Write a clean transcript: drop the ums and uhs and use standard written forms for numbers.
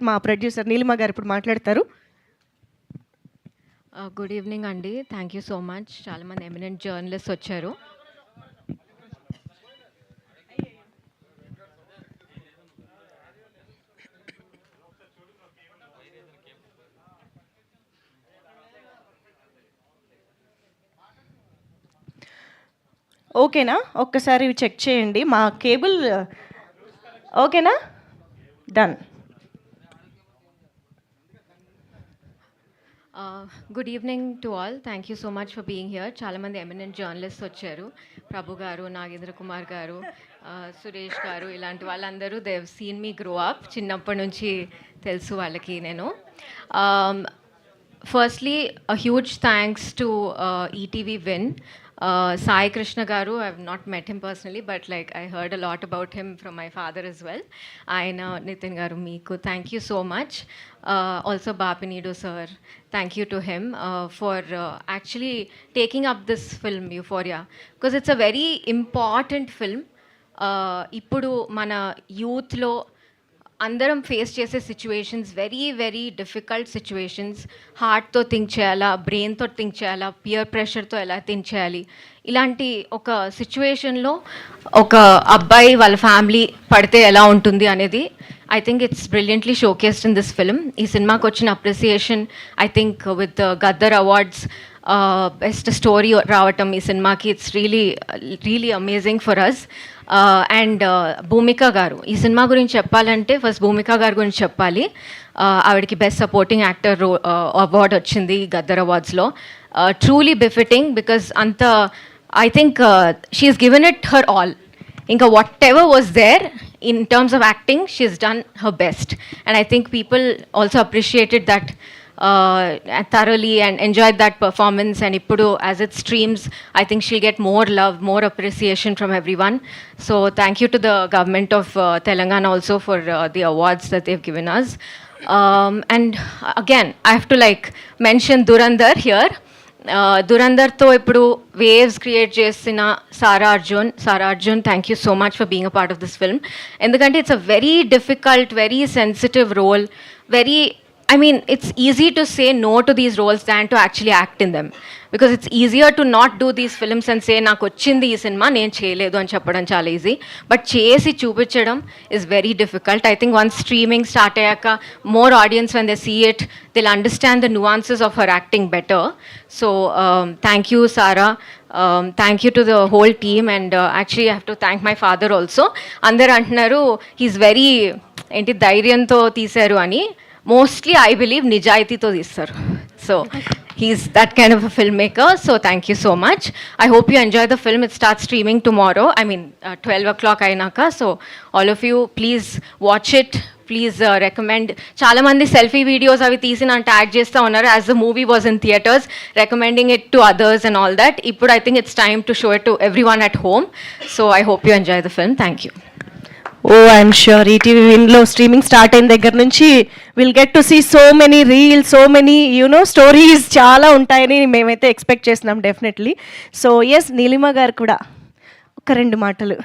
మా ప్రొడ్యూసర్ నీలిమ గారు ఇప్పుడు మాట్లాడతారు. గుడ్ ఈవినింగ్ అండి. Thank you so much. చాలామంది ఎమినెంట్ జర్నలిస్ట్ వచ్చారు. ఓకేనా? ఒక్కసారి చెక్ చేయండి. మా కేబుల్ ఓకేనా? Done. Good evening to all. Thank you so much for being here. చాలామంది ఎమినెంట్ జర్నలిస్ట్ వచ్చారు. ప్రభు గారు, నాగేంద్ర కుమార్ గారు, సురేష్ గారు, ఇలాంటి వాళ్ళందరూ they have seen me grow up. చిన్నప్పటి నుంచి తెలుసు వాళ్ళకి నేను. Firstly a huge thanks to ETV Win. Sai Krishna Garu, I've not met him personally, but like I heard a lot about him from my father as well. Aina Nitin Garu Meeku, thank you so much. Also Bapinidu sir, thank you to him for actually taking up this film Euphoria, because it's a very important film. Ippudu mana youth lo అందరం face చేసే situations very very difficult situations. హార్ట్తో think చేయాలా, బ్రెయిన్తో think చేయాలా, pear ప్రెషర్తో ఎలా think చేయాలి, ఇలాంటి ఒక సిచ్యువేషన్లో ఒక అబ్బాయి వాళ్ళ ఫ్యామిలీ పడితే ఎలా ఉంటుంది అనేది I think it's brilliantly showcased in this film. ఈ సినిమాకి వచ్చిన appreciation I think with Gaddar awards best story రావటం ఈ సినిమాకి, it's really amazing for us. And Bhumika garu, ఈ సినిమా గురించి చెప్పాలంటే ఫస్ట్ భూమిక గారి గురించి చెప్పాలి. ఆవిడకి బెస్ట్ సపోర్టింగ్ యాక్టర్ అవార్డ్ వచ్చింది గద్దర్ అవార్డ్స్లో. ట్రూలీ బిఫిటింగ్, బికాస్ అంత I think she's given it her all. ఇంకా whatever was there in terms of acting, she's done her best, and I think people also appreciated that thoroughly and enjoyed that performance. And ippudu as it streams, I think she'll get more love, more appreciation from everyone. So thank you to the government of Telangana also for the awards that they've given us. And again I have to like mention Dhurandhar here. దురంధర్తో ఇప్పుడు waves create చేసిన Sara Arjun thank you so much for being a part of this film. ఎందుకంటే it's a very difficult, very sensitive role. I mean, it's easy to say no to these roles than to actually act in them, because it's easier to not do these films and say నాకు వచ్చింది ఈ cinema నేను చేయలేదు అని చెప్పడం చాలా easy, but చేసి చూపించడం is very difficult. I think once streaming start అయ్యాక more audience when they see it, they'll understand the nuances of her acting better. So thank you Sara, thank you to the whole team, and actually I have to thank my father also. అందరు అంటున్నారు he's very ఏంటి ధైర్యంతో తీశారు అని. Mostly I believe నిజాయితీతో తీస్తారు. So he's that kind of a film maker. So thank you so much. I hope you enjoy the film. It start streaming tomorrow, I mean 12 o'clock అయినాక. So all of you please watch it, please recommend. చాలామంది selfie videos అవి తీసి నన్ను tag చేస్తూ ఉన్నారు as the movie was in theatres, recommending it to others and all that. ఇప్పుడు I think it's time to show it to everyone at home. So I hope you enjoy the film. Thank you. I'm sure ETV విన్లో streaming start అయిన దగ్గర నుంచి will get to see so many reels, so many stories చాలా ఉంటాయని మేమైతే expect చేస్తున్నాం definitely. So yes, Neelima గారు కూడా ఒక 2 మాటలు.